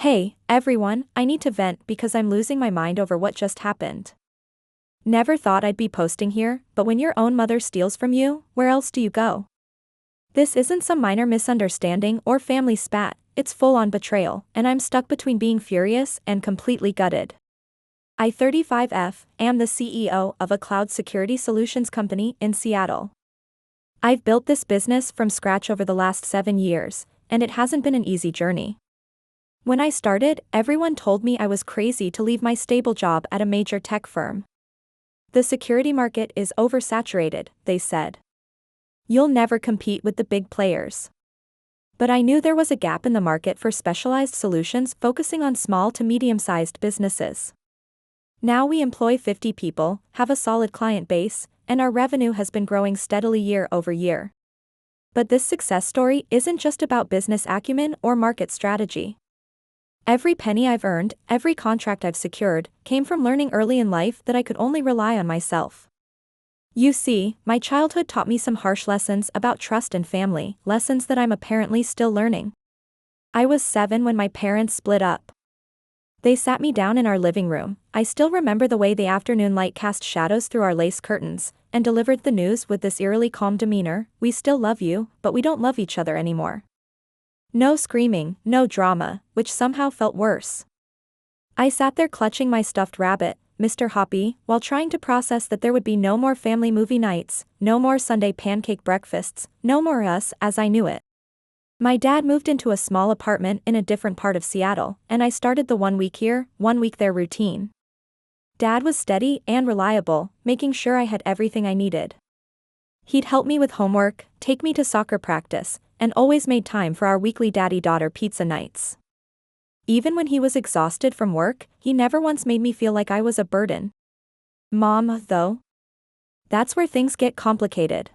Hey, everyone, I need to vent because I'm losing my mind over what just happened. Never thought I'd be posting here, but when your own mother steals from you, where else do you go? This isn't some minor misunderstanding or family spat, it's full-on betrayal, and I'm stuck between being furious and completely gutted. I, 35F, am the CEO of a cloud security solutions company in Seattle. I've built this business from scratch over the last 7 years, and it hasn't been an easy journey. When I started, everyone told me I was crazy to leave my stable job at a major tech firm. The security market is oversaturated, they said. You'll never compete with the big players. But I knew there was a gap in the market for specialized solutions focusing on small to medium-sized businesses. Now we employ 50 people, have a solid client base, and our revenue has been growing steadily year over year. But this success story isn't just about business acumen or market strategy. Every penny I've earned, every contract I've secured, came from learning early in life that I could only rely on myself. You see, my childhood taught me some harsh lessons about trust and family, lessons that I'm apparently still learning. I was 7 when my parents split up. They sat me down in our living room. I still remember the way the afternoon light cast shadows through our lace curtains, and delivered the news with this eerily calm demeanor: we still love you, but we don't love each other anymore. No screaming, no drama, which somehow felt worse. I sat there clutching my stuffed rabbit, Mr. Hoppy, while trying to process that there would be no more family movie nights, no more Sunday pancake breakfasts, no more us as I knew it. My dad moved into a small apartment in a different part of Seattle, and I started the 1 week here, 1 week there routine. Dad was steady and reliable, making sure I had everything I needed. He'd help me with homework, take me to soccer practice, and always made time for our weekly daddy-daughter pizza nights. Even when he was exhausted from work, he never once made me feel like I was a burden. Mom, though? That's where things get complicated.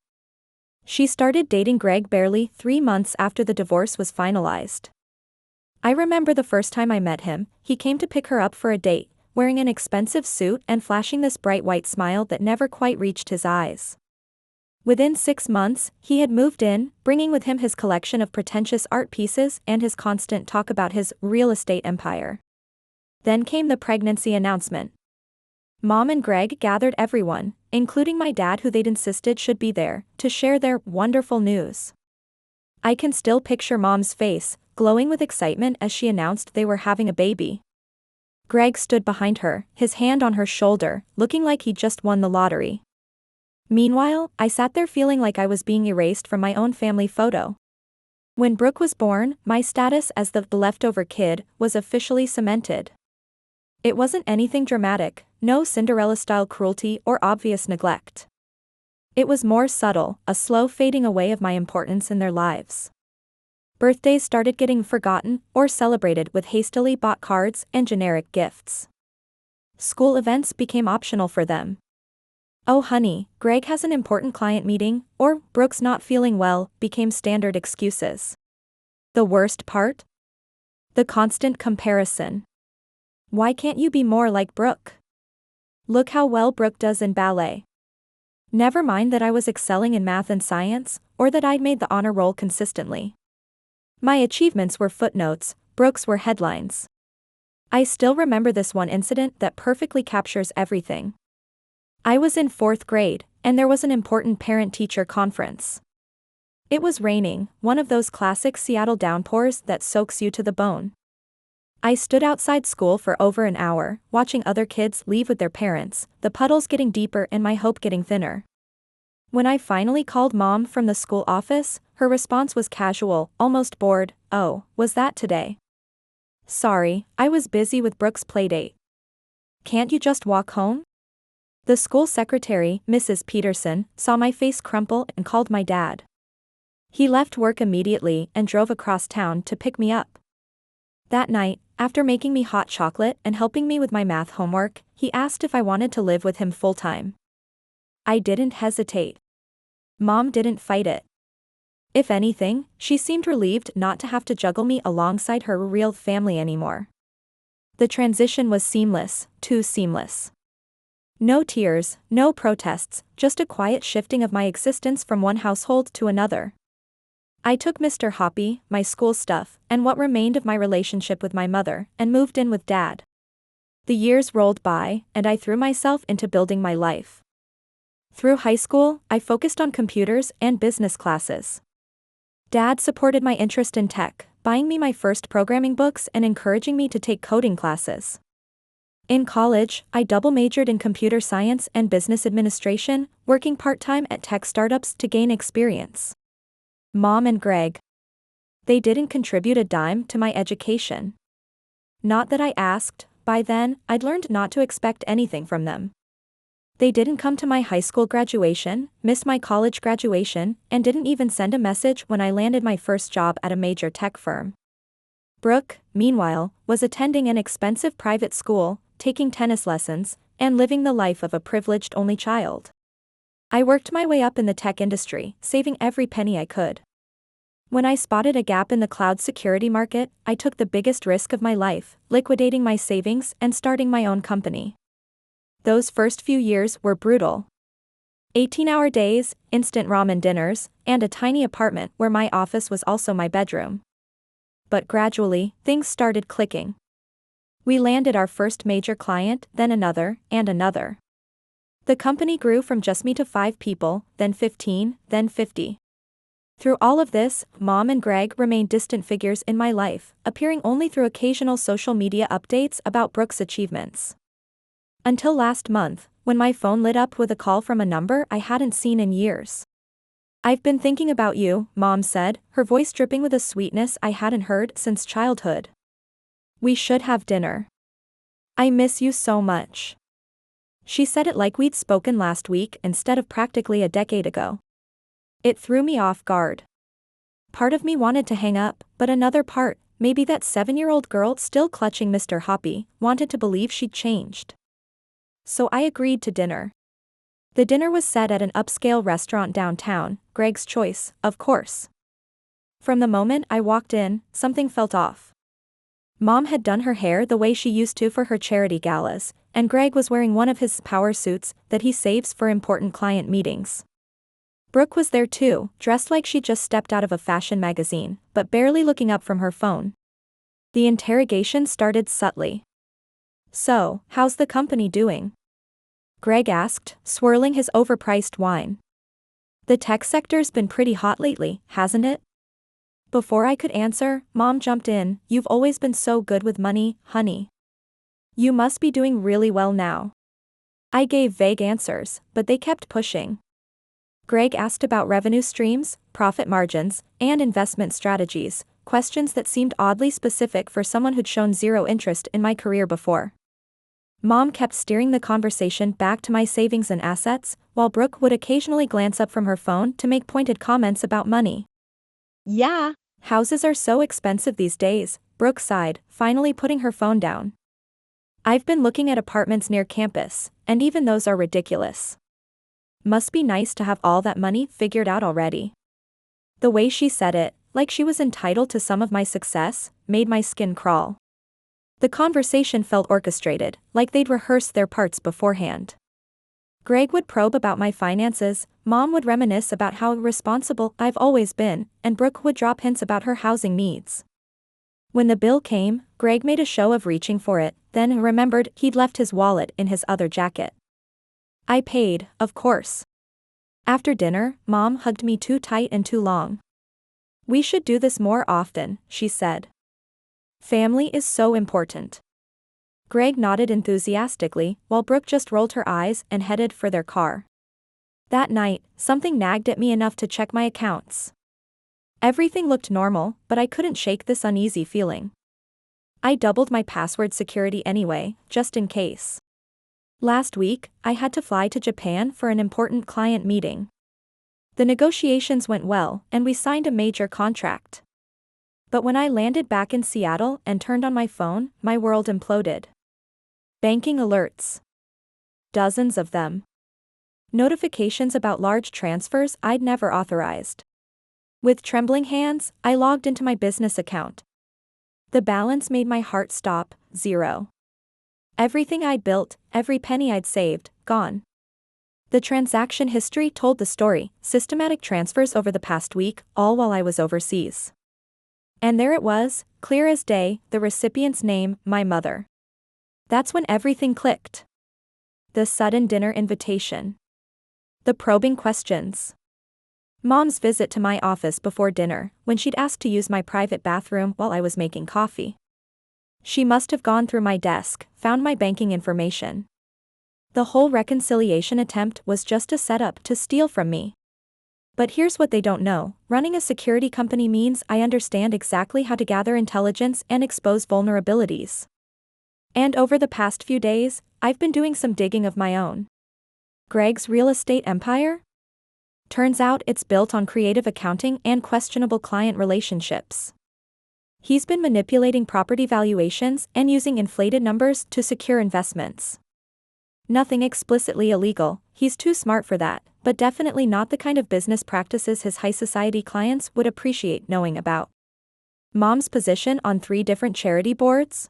She started dating Greg barely 3 months after the divorce was finalized. I remember the first time I met him, he came to pick her up for a date, wearing an expensive suit and flashing this bright white smile that never quite reached his eyes. Within 6 months, he had moved in, bringing with him his collection of pretentious art pieces and his constant talk about his real estate empire. Then came the pregnancy announcement. Mom and Greg gathered everyone, including my dad, who they'd insisted should be there, to share their wonderful news. I can still picture Mom's face, glowing with excitement as she announced they were having a baby. Greg stood behind her, his hand on her shoulder, looking like he'd just won the lottery. Meanwhile, I sat there feeling like I was being erased from my own family photo. When Brooke was born, my status as the leftover kid was officially cemented. It wasn't anything dramatic, no Cinderella-style cruelty or obvious neglect. It was more subtle, a slow fading away of my importance in their lives. Birthdays started getting forgotten or celebrated with hastily bought cards and generic gifts. School events became optional for them. Oh honey, Greg has an important client meeting, or Brooke's not feeling well, became standard excuses. The worst part? The constant comparison. Why can't you be more like Brooke? Look how well Brooke does in ballet. Never mind that I was excelling in math and science, or that I'd made the honor roll consistently. My achievements were footnotes, Brooke's were headlines. I still remember this one incident that perfectly captures everything. I was in 4th grade, and there was an important parent-teacher conference. It was raining, one of those classic Seattle downpours that soaks you to the bone. I stood outside school for over an hour, watching other kids leave with their parents, the puddles getting deeper and my hope getting thinner. When I finally called Mom from the school office, her response was casual, almost bored. "Oh, was that today? Sorry, I was busy with Brooke's playdate. Can't you just walk home?" The school secretary, Mrs. Peterson, saw my face crumple and called my dad. He left work immediately and drove across town to pick me up. That night, after making me hot chocolate and helping me with my math homework, he asked if I wanted to live with him full-time. I didn't hesitate. Mom didn't fight it. If anything, she seemed relieved not to have to juggle me alongside her real family anymore. The transition was seamless, too seamless. No tears, no protests, just a quiet shifting of my existence from one household to another. I took Mr. Hoppy, my school stuff, and what remained of my relationship with my mother, and moved in with Dad. The years rolled by, and I threw myself into building my life. Through high school, I focused on computers and business classes. Dad supported my interest in tech, buying me my first programming books and encouraging me to take coding classes. In college, I double majored in computer science and business administration, working part-time at tech startups to gain experience. Mom and Greg. They didn't contribute a dime to my education. Not that I asked, by then, I'd learned not to expect anything from them. They didn't come to my high school graduation, missed my college graduation, and didn't even send a message when I landed my first job at a major tech firm. Brooke, meanwhile, was attending an expensive private school, taking tennis lessons, and living the life of a privileged only child. I worked my way up in the tech industry, saving every penny I could. When I spotted a gap in the cloud security market, I took the biggest risk of my life, liquidating my savings and starting my own company. Those first few years were brutal. 18-hour days, instant ramen dinners, and a tiny apartment where my office was also my bedroom. But gradually, things started clicking. We landed our first major client, then another, and another. The company grew from just me to 5 people, then 15, then 50. Through all of this, Mom and Greg remained distant figures in my life, appearing only through occasional social media updates about Brooke's achievements. Until last month, when my phone lit up with a call from a number I hadn't seen in years. "I've been thinking about you," Mom said, her voice dripping with a sweetness I hadn't heard since childhood. "We should have dinner. I miss you so much." She said it like we'd spoken last week instead of practically a decade ago. It threw me off guard. Part of me wanted to hang up, but another part, maybe that 7-year-old girl still clutching Mr. Hoppy, wanted to believe she'd changed. So I agreed to dinner. The dinner was set at an upscale restaurant downtown, Greg's choice, of course. From the moment I walked in, something felt off. Mom had done her hair the way she used to for her charity galas, and Greg was wearing one of his power suits that he saves for important client meetings. Brooke was there too, dressed like she just stepped out of a fashion magazine, but barely looking up from her phone. The interrogation started subtly. "So, how's the company doing?" Greg asked, swirling his overpriced wine. "The tech sector's been pretty hot lately, hasn't it?" Before I could answer, Mom jumped in. "You've always been so good with money, honey. You must be doing really well now." I gave vague answers, but they kept pushing. Greg asked about revenue streams, profit margins, and investment strategies, questions that seemed oddly specific for someone who'd shown zero interest in my career before. Mom kept steering the conversation back to my savings and assets, while Brooke would occasionally glance up from her phone to make pointed comments about money. "Yeah, houses are so expensive these days," Brooke sighed, finally putting her phone down. "I've been looking at apartments near campus, and even those are ridiculous. Must be nice to have all that money figured out already." The way she said it, like she was entitled to some of my success, made my skin crawl. The conversation felt orchestrated, like they'd rehearsed their parts beforehand. Greg would probe about my finances, Mom would reminisce about how irresponsible I've always been, and Brooke would drop hints about her housing needs. When the bill came, Greg made a show of reaching for it, then remembered he'd left his wallet in his other jacket. I paid, of course. After dinner, Mom hugged me too tight and too long. "We should do this more often," she said. "Family is so important." Greg nodded enthusiastically, while Brooke just rolled her eyes and headed for their car. That night, something nagged at me enough to check my accounts. Everything looked normal, but I couldn't shake this uneasy feeling. I doubled my password security anyway, just in case. Last week, I had to fly to Japan for an important client meeting. The negotiations went well, and we signed a major contract. But when I landed back in Seattle and turned on my phone, my world imploded. Banking alerts. Dozens of them. Notifications about large transfers I'd never authorized. With trembling hands, I logged into my business account. The balance made my heart stop, 0. Everything I'd built, every penny I'd saved, gone. The transaction history told the story, systematic transfers over the past week, all while I was overseas. And there it was, clear as day, the recipient's name, my mother. That's when everything clicked. The sudden dinner invitation. The probing questions. Mom's visit to my office before dinner, when she'd asked to use my private bathroom while I was making coffee. She must have gone through my desk, found my banking information. The whole reconciliation attempt was just a setup to steal from me. But here's what they don't know: running a security company means I understand exactly how to gather intelligence and expose vulnerabilities. And over the past few days, I've been doing some digging of my own. Greg's real estate empire? Turns out it's built on creative accounting and questionable client relationships. He's been manipulating property valuations and using inflated numbers to secure investments. Nothing explicitly illegal, he's too smart for that, but definitely not the kind of business practices his high society clients would appreciate knowing about. Mom's position on 3 different charity boards?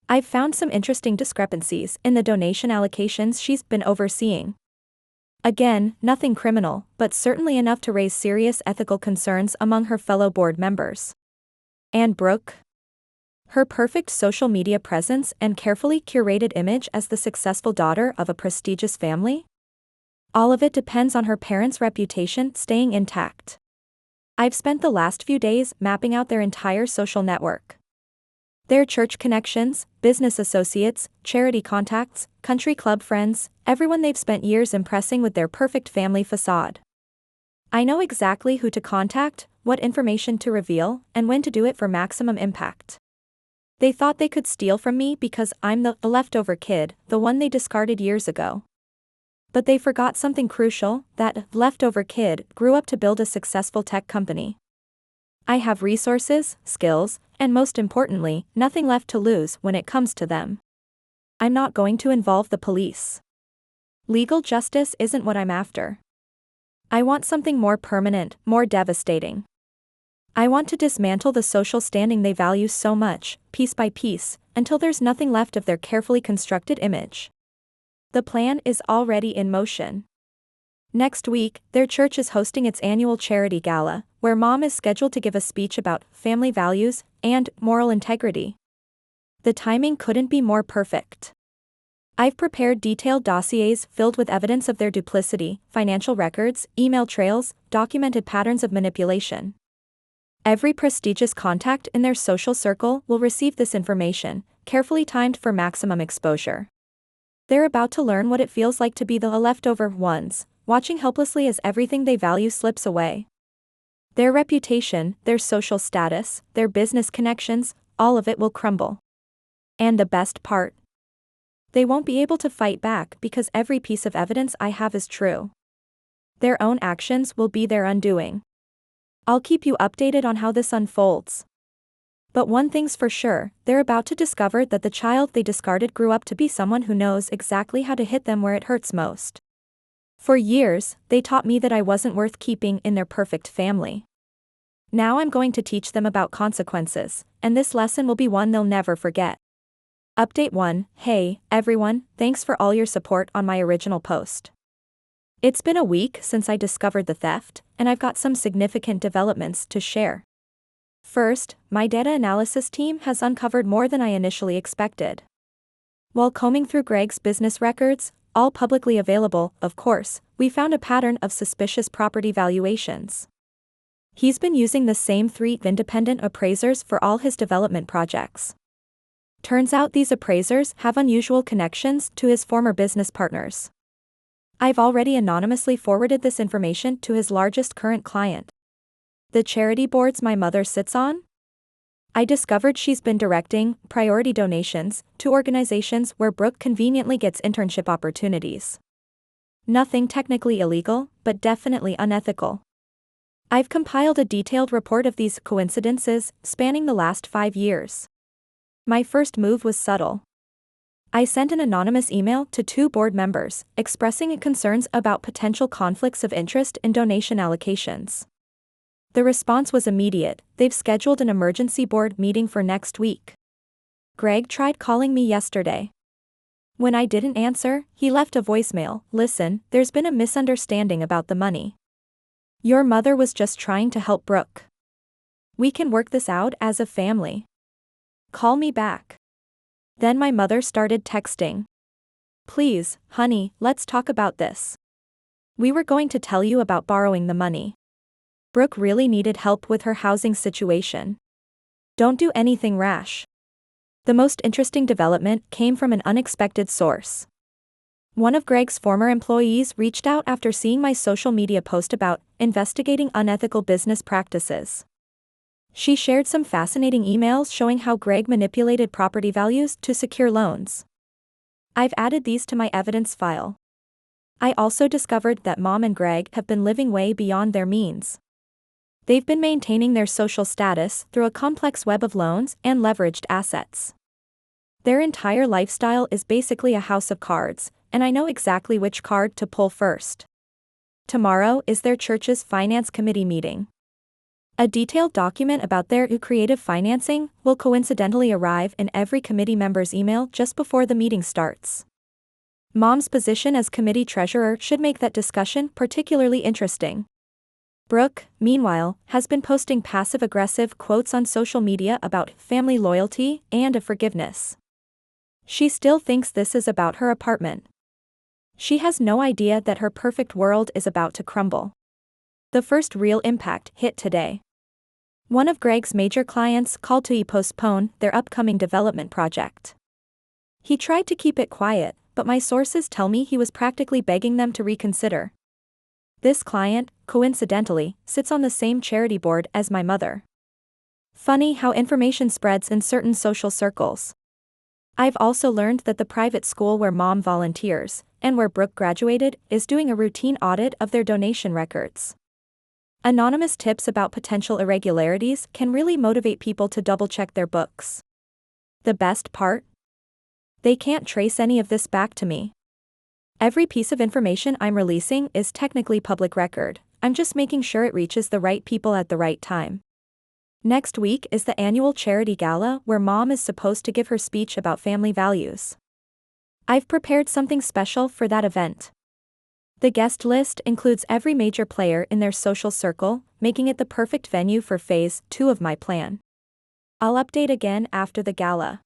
I've found some interesting discrepancies in the donation allocations she's been overseeing. Again, nothing criminal, but certainly enough to raise serious ethical concerns among her fellow board members. And Brooke? Her perfect social media presence and carefully curated image as the successful daughter of a prestigious family? All of it depends on her parents' reputation staying intact. I've spent the last few days mapping out their entire social network. Their church connections, business associates, charity contacts, country club friends, everyone they've spent years impressing with their perfect family facade. I know exactly who to contact, what information to reveal, and when to do it for maximum impact. They thought they could steal from me because I'm the leftover kid, the one they discarded years ago. But they forgot something crucial: that leftover kid grew up to build a successful tech company. I have resources, skills, and most importantly, nothing left to lose when it comes to them. I'm not going to involve the police. Legal justice isn't what I'm after. I want something more permanent, more devastating. I want to dismantle the social standing they value so much, piece by piece, until there's nothing left of their carefully constructed image. The plan is already in motion. Next week, their church is hosting its annual charity gala, where Mom is scheduled to give a speech about family values and moral integrity. The timing couldn't be more perfect. I've prepared detailed dossiers filled with evidence of their duplicity, financial records, email trails, documented patterns of manipulation. Every prestigious contact in their social circle will receive this information, carefully timed for maximum exposure. They're about to learn what it feels like to be the leftover ones, watching helplessly as everything they value slips away. Their reputation, their social status, their business connections, all of it will crumble. And the best part? They won't be able to fight back because every piece of evidence I have is true. Their own actions will be their undoing. I'll keep you updated on how this unfolds. But one thing's for sure, they're about to discover that the child they discarded grew up to be someone who knows exactly how to hit them where it hurts most. For years, they taught me that I wasn't worth keeping in their perfect family. Now I'm going to teach them about consequences, and this lesson will be one they'll never forget. Update 1. Hey, everyone, thanks for all your support on my original post. It's been a week since I discovered the theft, and I've got some significant developments to share. First, my data analysis team has uncovered more than I initially expected. While combing through Greg's business records, all publicly available, of course, we found a pattern of suspicious property valuations. He's been using the same 3 independent appraisers for all his development projects. Turns out these appraisers have unusual connections to his former business partners. I've already anonymously forwarded this information to his largest current client. The charity boards my mother sits on? I discovered she's been directing priority donations to organizations where Brooke conveniently gets internship opportunities. Nothing technically illegal, but definitely unethical. I've compiled a detailed report of these coincidences spanning the last 5 years. My first move was subtle. I sent an anonymous email to 2 board members, expressing concerns about potential conflicts of interest in donation allocations. The response was immediate: they've scheduled an emergency board meeting for next week. Greg tried calling me yesterday. When I didn't answer, he left a voicemail. Listen, there's been a misunderstanding about the money. Your mother was just trying to help Brooke. We can work this out as a family. Call me back. Then my mother started texting. Please, honey, let's talk about this. We were going to tell you about borrowing the money. Brooke really needed help with her housing situation. Don't do anything rash. The most interesting development came from an unexpected source. One of Greg's former employees reached out after seeing my social media post about investigating unethical business practices. She shared some fascinating emails showing how Greg manipulated property values to secure loans. I've added these to my evidence file. I also discovered that Mom and Greg have been living way beyond their means. They've been maintaining their social status through a complex web of loans and leveraged assets. Their entire lifestyle is basically a house of cards, and I know exactly which card to pull first. Tomorrow is their church's finance committee meeting. A detailed document about their creative financing will coincidentally arrive in every committee member's email just before the meeting starts. Mom's position as committee treasurer should make that discussion particularly interesting. Brooke, meanwhile, has been posting passive-aggressive quotes on social media about family loyalty and forgiveness. She still thinks this is about her apartment. She has no idea that her perfect world is about to crumble. The first real impact hit today. One of Greg's major clients called to postpone their upcoming development project. He tried to keep it quiet, but my sources tell me he was practically begging them to reconsider. This client, coincidentally, sits on the same charity board as my mother. Funny how information spreads in certain social circles. I've also learned that the private school where Mom volunteers, and where Brooke graduated, is doing a routine audit of their donation records. Anonymous tips about potential irregularities can really motivate people to double-check their books. The best part? They can't trace any of this back to me. Every piece of information I'm releasing is technically public record. I'm just making sure it reaches the right people at the right time. Next week is the annual charity gala where Mom is supposed to give her speech about family values. I've prepared something special for that event. The guest list includes every major player in their social circle, making it the perfect venue for phase 2 of my plan. I'll update again after the gala.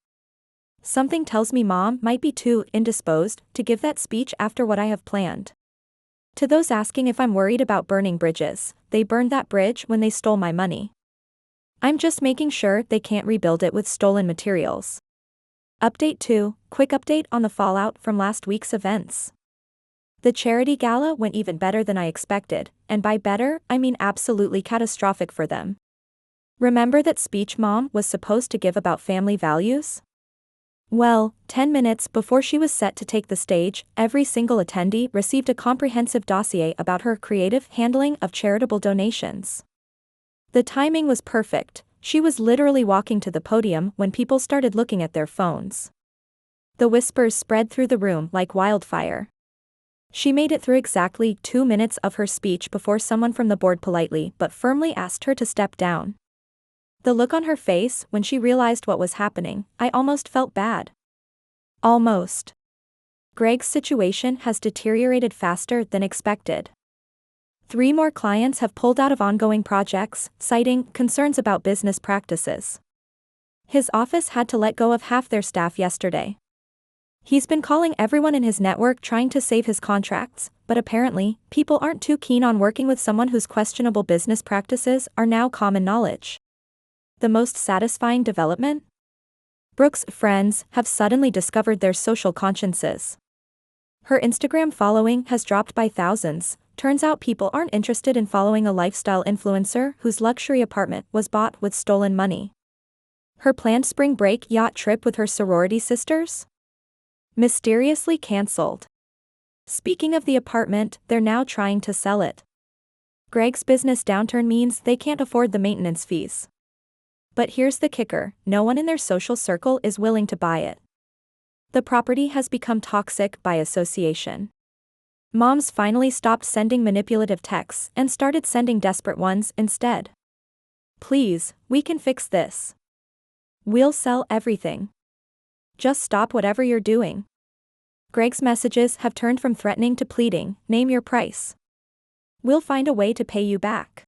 Something tells me Mom might be too indisposed to give that speech after what I have planned. To those asking if I'm worried about burning bridges, they burned that bridge when they stole my money. I'm just making sure they can't rebuild it with stolen materials. Update 2, quick update on the fallout from last week's events. The charity gala went even better than I expected, and by better, I mean absolutely catastrophic for them. Remember that speech Mom was supposed to give about family values? Well, 10 minutes before she was set to take the stage, every single attendee received a comprehensive dossier about her creative handling of charitable donations. The timing was perfect. She was literally walking to the podium when people started looking at their phones. The whispers spread through the room like wildfire. She made it through exactly 2 minutes of her speech before someone from the board politely but firmly asked her to step down. The look on her face when she realized what was happening, I almost felt bad. Almost. Greg's situation has deteriorated faster than expected. 3 more clients have pulled out of ongoing projects, citing concerns about business practices. His office had to let go of half their staff yesterday. He's been calling everyone in his network trying to save his contracts, but apparently, people aren't too keen on working with someone whose questionable business practices are now common knowledge. The most satisfying development? Brooke's friends have suddenly discovered their social consciences. Her Instagram following has dropped by thousands. Turns out people aren't interested in following a lifestyle influencer whose luxury apartment was bought with stolen money. Her planned spring break yacht trip with her sorority sisters? Mysteriously cancelled. Speaking of the apartment, they're now trying to sell it. Greg's business downturn means they can't afford the maintenance fees. But here's the kicker, no one in their social circle is willing to buy it. The property has become toxic by association. Mom's finally stopped sending manipulative texts and started sending desperate ones instead. Please, we can fix this. We'll sell everything. Just stop whatever you're doing. Greg's messages have turned from threatening to pleading, name your price. We'll find a way to pay you back.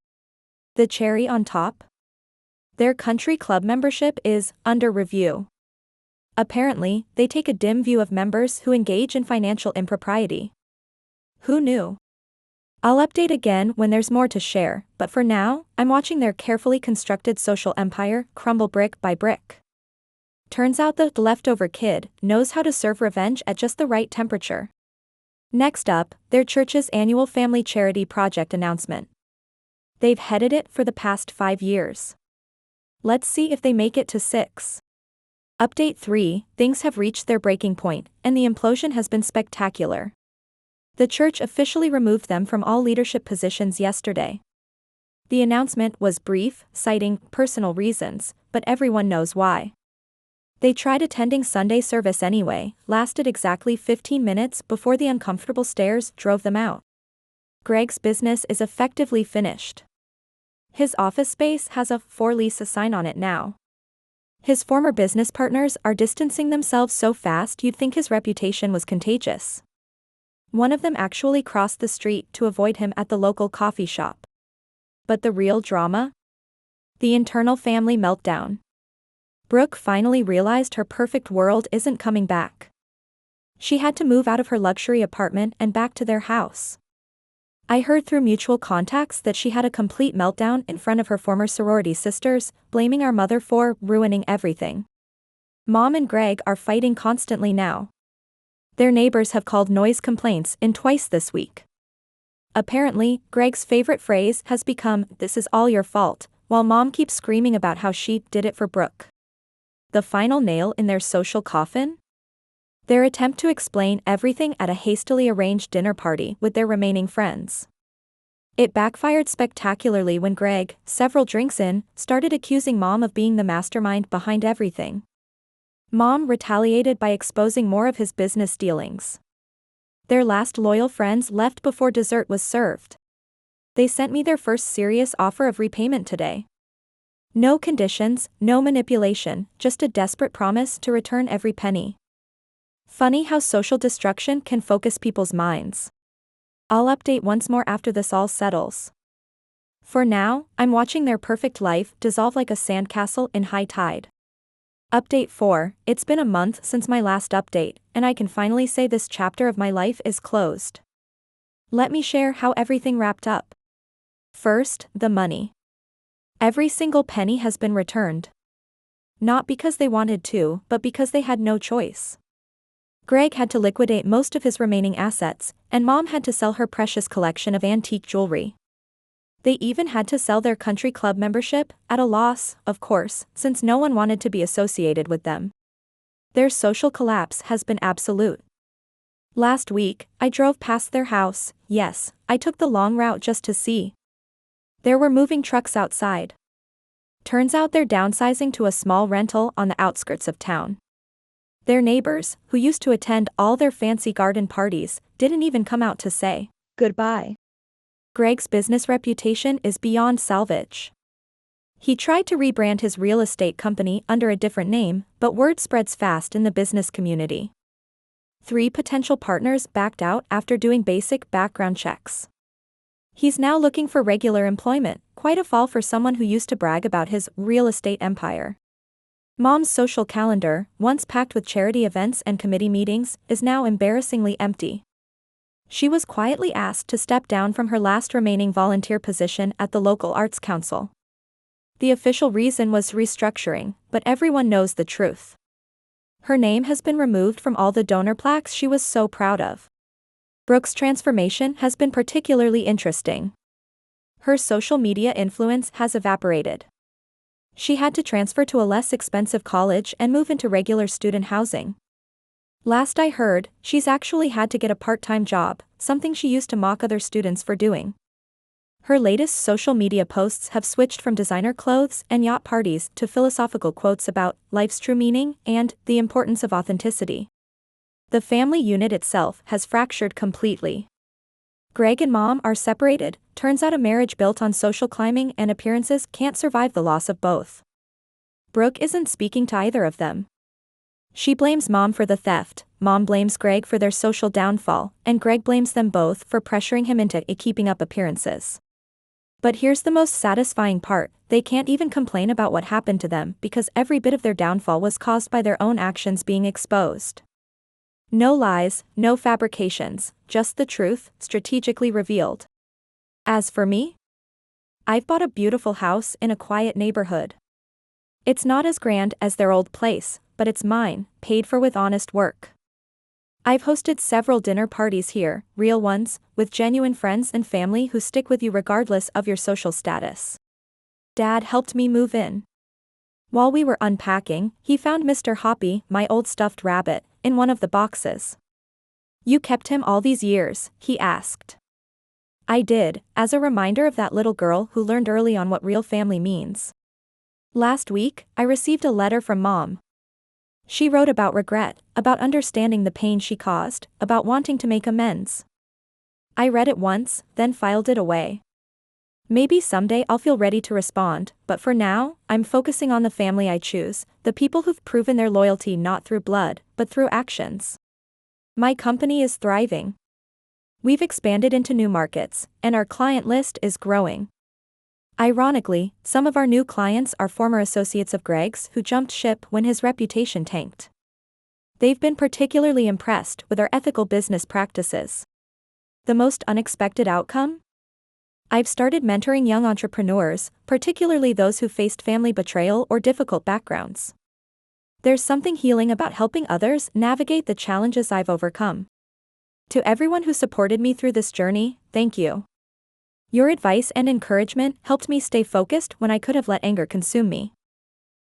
The cherry on top? Their country club membership is under review. Apparently, they take a dim view of members who engage in financial impropriety. Who knew? I'll update again when there's more to share, but for now, I'm watching their carefully constructed social empire crumble brick by brick. Turns out the leftover kid knows how to serve revenge at just the right temperature. Next up, their church's annual family charity project announcement. They've headed it for the past 5 years. Let's see if they make it to 6. Update 3, things have reached their breaking point, and the implosion has been spectacular. The church officially removed them from all leadership positions yesterday. The announcement was brief, citing personal reasons, but everyone knows why. They tried attending Sunday service anyway, lasted exactly 15 minutes before the uncomfortable stares drove them out. Greg's business is effectively finished. His office space has a for lease sign on it now. His former business partners are distancing themselves so fast you'd think his reputation was contagious. One of them actually crossed the street to avoid him at the local coffee shop. But the real drama? The internal family meltdown. Brooke finally realized her perfect world isn't coming back. She had to move out of her luxury apartment and back to their house. I heard through mutual contacts that she had a complete meltdown in front of her former sorority sisters, blaming our mother for ruining everything. Mom and Greg are fighting constantly now. Their neighbors have called noise complaints in twice this week. Apparently, Greg's favorite phrase has become, "This is all your fault," while Mom keeps screaming about how she did it for Brooke. The final nail in their social coffin? Their attempt to explain everything at a hastily arranged dinner party with their remaining friends. It backfired spectacularly when Greg, several drinks in, started accusing Mom of being the mastermind behind everything. Mom retaliated by exposing more of his business dealings. Their last loyal friends left before dessert was served. They sent me their first serious offer of repayment today. No conditions, no manipulation, just a desperate promise to return every penny. Funny how social destruction can focus people's minds. I'll update once more after this all settles. For now, I'm watching their perfect life dissolve like a sandcastle in high tide. Update 4, it's been a month since my last update, and I can finally say this chapter of my life is closed. Let me share how everything wrapped up. First, the money. Every single penny has been returned. Not because they wanted to, but because they had no choice. Greg had to liquidate most of his remaining assets, and Mom had to sell her precious collection of antique jewelry. They even had to sell their country club membership, at a loss, of course, since no one wanted to be associated with them. Their social collapse has been absolute. Last week, I drove past their house. Yes, I took the long route just to see. There were moving trucks outside. Turns out they're downsizing to a small rental on the outskirts of town. Their neighbors, who used to attend all their fancy garden parties, didn't even come out to say goodbye. Greg's business reputation is beyond salvage. He tried to rebrand his real estate company under a different name, but word spreads fast in the business community. 3 potential partners backed out after doing basic background checks. He's now looking for regular employment, quite a fall for someone who used to brag about his real estate empire. Mom's social calendar, once packed with charity events and committee meetings, is now embarrassingly empty. She was quietly asked to step down from her last remaining volunteer position at the local arts council. The official reason was restructuring, but everyone knows the truth. Her name has been removed from all the donor plaques she was so proud of. Brooke's transformation has been particularly interesting. Her social media influence has evaporated. She had to transfer to a less expensive college and move into regular student housing. Last I heard, she's actually had to get a part-time job, something she used to mock other students for doing. Her latest social media posts have switched from designer clothes and yacht parties to philosophical quotes about life's true meaning and the importance of authenticity. The family unit itself has fractured completely. Greg and Mom are separated. Turns out a marriage built on social climbing and appearances can't survive the loss of both. Brooke isn't speaking to either of them. She blames Mom for the theft, Mom blames Greg for their social downfall, and Greg blames them both for pressuring him into keeping up appearances. But here's the most satisfying part: they can't even complain about what happened to them because every bit of their downfall was caused by their own actions being exposed. No lies, no fabrications, just the truth, strategically revealed. As for me, I've bought a beautiful house in a quiet neighborhood. It's not as grand as their old place, but it's mine, paid for with honest work. I've hosted several dinner parties here, real ones, with genuine friends and family who stick with you regardless of your social status. Dad helped me move in. While we were unpacking, he found Mr. Hoppy, my old stuffed rabbit, in one of the boxes. "You kept him all these years?" he asked. I did, as a reminder of that little girl who learned early on what real family means. Last week, I received a letter from Mom. She wrote about regret, about understanding the pain she caused, about wanting to make amends. I read it once, then filed it away. Maybe someday I'll feel ready to respond, but for now, I'm focusing on the family I choose, the people who've proven their loyalty not through blood, but through actions. My company is thriving. We've expanded into new markets, and our client list is growing. Ironically, some of our new clients are former associates of Greg's who jumped ship when his reputation tanked. They've been particularly impressed with our ethical business practices. The most unexpected outcome? I've started mentoring young entrepreneurs, particularly those who faced family betrayal or difficult backgrounds. There's something healing about helping others navigate the challenges I've overcome. To everyone who supported me through this journey, thank you. Your advice and encouragement helped me stay focused when I could have let anger consume me.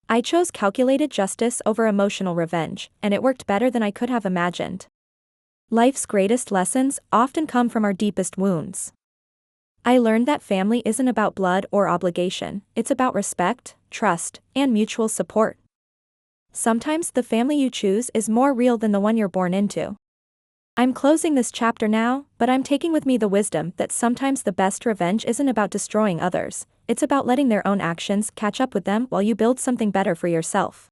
I chose calculated justice over emotional revenge, and it worked better than I could have imagined. Life's greatest lessons often come from our deepest wounds. I learned that family isn't about blood or obligation, it's about respect, trust, and mutual support. Sometimes the family you choose is more real than the one you're born into. I'm closing this chapter now, but I'm taking with me the wisdom that sometimes the best revenge isn't about destroying others, it's about letting their own actions catch up with them while you build something better for yourself.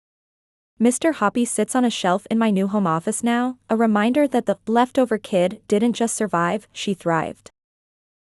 Mr. Hoppy sits on a shelf in my new home office now, a reminder that the leftover kid didn't just survive, she thrived.